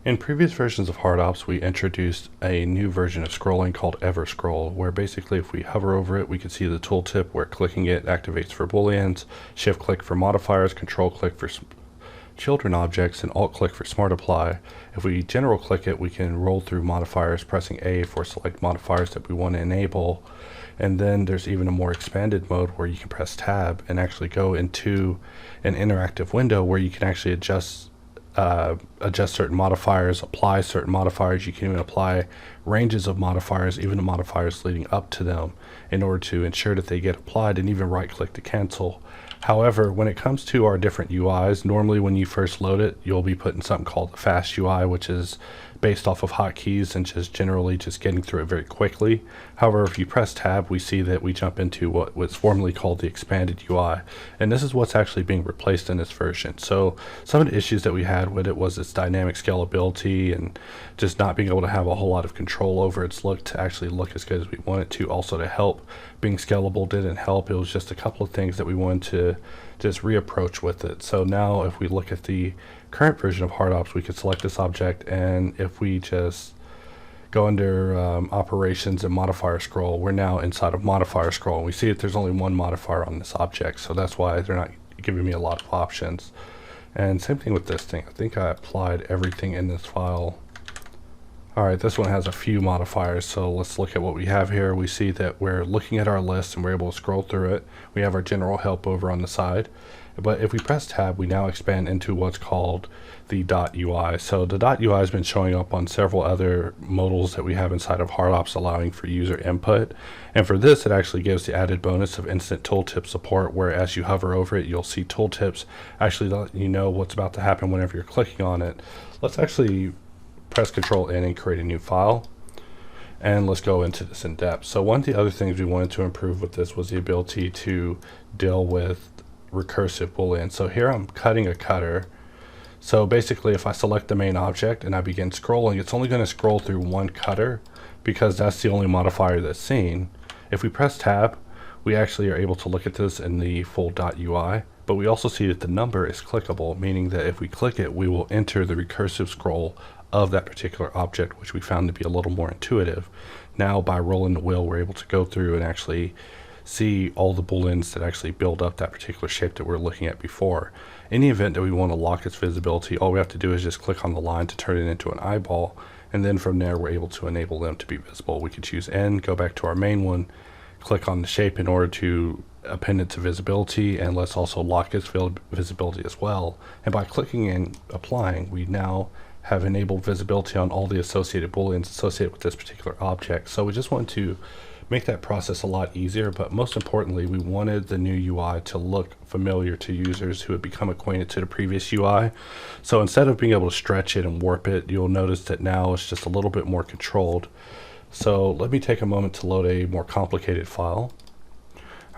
In previous versions of HardOps, we introduced a new version of scrolling called Everscroll, where basically if we hover over it, we can see the tooltip where clicking it activates for booleans, shift click for modifiers, control click for children objects, and alt click for smart apply. If we general click it, we can roll through modifiers, pressing A for select modifiers that we want to enable. And then there's even a more expanded mode where you can press tab and actually go into an interactive window where you can actually adjust certain modifiers, apply certain modifiers. You can even apply ranges of modifiers, even the modifiers leading up to them, in order to ensure that they get applied, and even right click to cancel. However, when it comes to our different UIs, normally when you first load it, you'll be put in something called the fast UI, which is based off of hotkeys and just generally just getting through it very quickly. However, if you press tab, we see that we jump into what was formerly called the expanded UI, and this is what's actually being replaced in this version. So some of the issues that we had with it was its dynamic scalability and just not being able to have a whole lot of control over its look to actually look as good as we want it to. Also, to help being scalable didn't help. It was just a couple of things that we wanted to just reapproach with it. So now if we look at the current version of HardOps, we could select this object, and if we just go under operations and modifier scroll, we're now inside of modifier scroll, and we see that there's only one modifier on this object, so that's why they're not giving me a lot of options. And same thing with this thing. I think I applied everything in this file. Alright, this one has a few modifiers, so let's look at what we have here. We see that we're looking at our list and we're able to scroll through it. We have our general help over on the side. But if we press tab, we now expand into what's called the .UI. So the .UI has been showing up on several other modals that we have inside of HardOps, allowing for user input. And for this, it actually gives the added bonus of instant tooltip support, where as you hover over it, you'll see tooltips actually let you know what's about to happen whenever you're clicking on it. Let's actually press Control N and create a new file. And let's go into this in depth. So one of the other things we wanted to improve with this was the ability to deal with recursive Boolean. So here I'm cutting a cutter. So basically if I select the main object and I begin scrolling, it's only going to scroll through one cutter because that's the only modifier that's seen. If we press tab, we actually are able to look at this in the full .UI, but we also see that the number is clickable, meaning that if we click it, we will enter the recursive scroll of that particular object, which we found to be a little more intuitive. Now by rolling the wheel, we're able to go through and actually see all the booleans that actually build up that particular shape that we're looking at before. In the event that we want to lock its visibility, all we have to do is just click on the line to turn it into an eyeball, and then from there we're able to enable them to be visible. We can choose N, go back to our main one, click on the shape in order to append it to visibility, and let's also lock its visibility as well. And by clicking and applying, we now have enabled visibility on all the associated booleans associated with this particular object. So we just want to make that process a lot easier, but most importantly, we wanted the new UI to look familiar to users who had become acquainted to the previous UI. So instead of being able to stretch it and warp it, you'll notice that now it's just a little bit more controlled. So let me take a moment to load a more complicated file.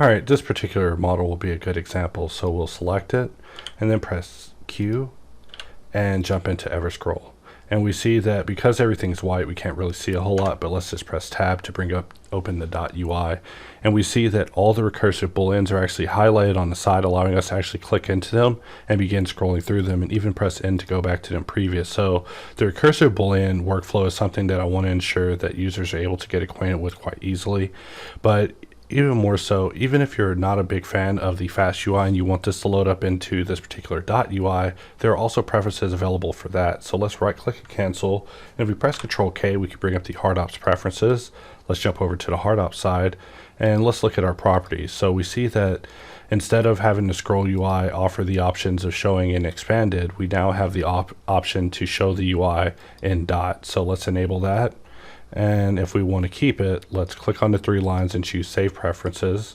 Alright, this particular model will be a good example. So we'll select it and then press Q and jump into Everscroll. And we see that because everything's white, we can't really see a whole lot, but let's just press tab to open the .UI. And we see that all the recursive booleans are actually highlighted on the side, allowing us to actually click into them and begin scrolling through them, and even press N to go back to them previous. So the recursive boolean workflow is something that I want to ensure that users are able to get acquainted with quite easily. But even more so, even if you're not a big fan of the fast UI and you want this to load up into this particular .UI, there are also preferences available for that. So let's right click and cancel, and if we press Control K, we can bring up the HardOps preferences. Let's jump over to the HardOps side and let's look at our properties. So we see that instead of having the scroll UI offer the options of showing in expanded, we now have the option to show the UI in dot. So let's enable that. And if we want to keep it, let's click on the three lines and choose Save Preferences.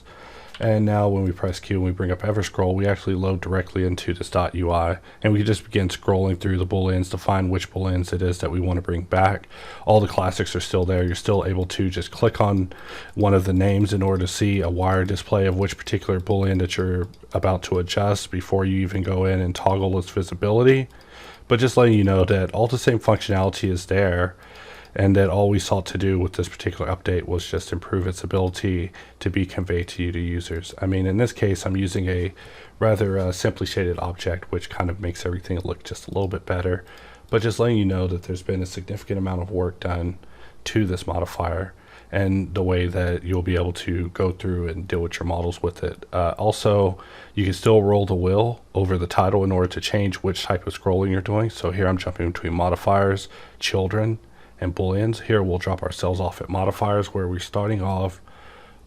And now when we press Q and we bring up Everscroll, we actually load directly into this .UI, and we just begin scrolling through the booleans to find which booleans it is that we want to bring back. All the classics are still there. You're still able to just click on one of the names in order to see a wire display of which particular boolean that you're about to adjust before you even go in and toggle its visibility. But just letting you know that all the same functionality is there, and that all we sought to do with this particular update was just improve its ability to be conveyed to you, to users. I mean, in this case, I'm using a rather simply shaded object, which kind of makes everything look just a little bit better. but just letting you know that there's been a significant amount of work done to this modifier and the way that you'll be able to go through and deal with your models with it. Also, you can still roll the wheel over the title in order to change which type of scrolling you're doing. So here I'm jumping between modifiers, children, and booleans. Here we'll drop ourselves off at modifiers, where we're starting off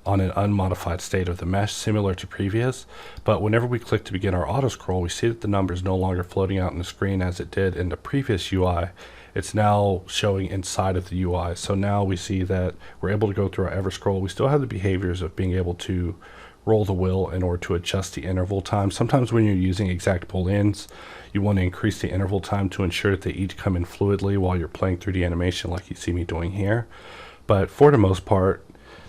on an unmodified state of the mesh, similar to previous. But whenever we click to begin our auto scroll, we see that the number is no longer floating out in the screen as it did in the previous UI. It's now showing inside of the UI. So now we see that we're able to go through our Everscroll. We still have the behaviors of being able to roll the wheel in order to adjust the interval time. Sometimes when you're using exact booleans, you want to increase the interval time to ensure that they each come in fluidly while you're playing through the animation, like you see me doing here. But for the most part,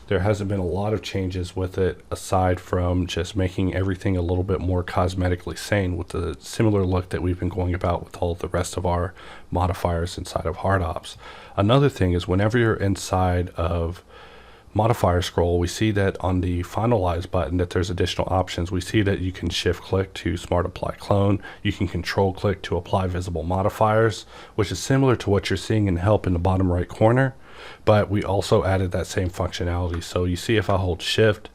there hasn't been a lot of changes with it, aside from just making everything a little bit more cosmetically sane with the similar look that we've been going about with all of the rest of our modifiers inside of HardOps. Another thing is, whenever you're inside of modifier scroll, we see that on the finalize button that there's additional options. We see that you can shift click to smart apply clone. You can control click to apply visible modifiers, which is similar to what you're seeing in help in the bottom right corner. But we also added that same functionality. So you see, if I hold shift,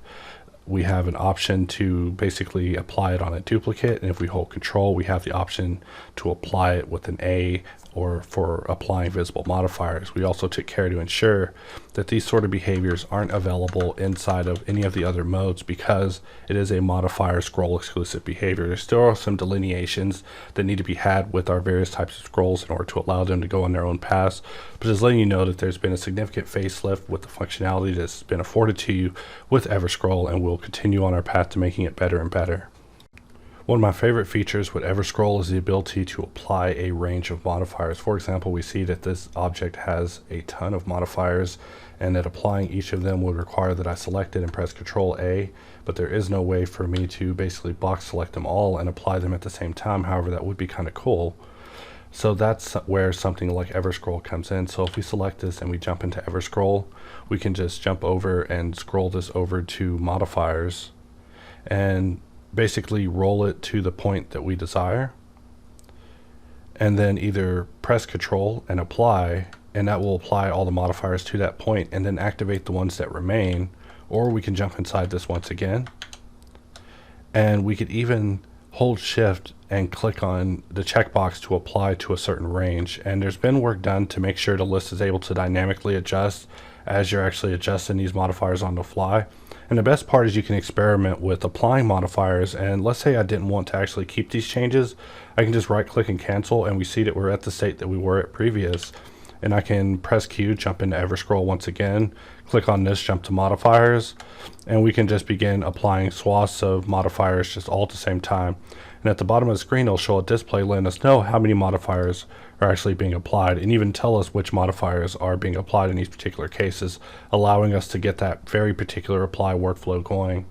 we have an option to basically apply it on a duplicate, and if we hold control, we have the option to apply it with an A, or for applying visible modifiers. We also took care to ensure that these sort of behaviors aren't available inside of any of the other modes, because it is a modifier scroll exclusive behavior. There still are some delineations that need to be had with our various types of scrolls in order to allow them to go on their own paths, but just letting you know that there's been a significant facelift with the functionality that's been afforded to you with Everscroll, and we'll continue on our path to making it better and better. One of my favorite features with Everscroll is the ability to apply a range of modifiers. For example, we see that this object has a ton of modifiers, and that applying each of them would require that I select it and press Control A, but there is no way for me to basically box select them all and apply them at the same time. However, that would be kind of cool. So that's where something like Everscroll comes in. So if we select this and we jump into Everscroll, we can just jump over and scroll this over to modifiers and basically roll it to the point that we desire, and then either press Control and apply, and that will apply all the modifiers to that point, and then activate the ones that remain. Or we can jump inside this once again, and we could even hold shift and click on the checkbox to apply to a certain range. And there's been work done to make sure the list is able to dynamically adjust as you're actually adjusting these modifiers on the fly. And the best part is you can experiment with applying modifiers, and let's say I didn't want to actually keep these changes, I can just right click and cancel, and we see that we're at the state that we were at previous. And I can press Q, jump into Everscroll once again, click on this, jump to modifiers, and we can just begin applying swaths of modifiers just all at the same time. And at the bottom of the screen, it'll show a display letting us know how many modifiers are actually being applied, and even tell us which modifiers are being applied in these particular cases, allowing us to get that very particular apply workflow going.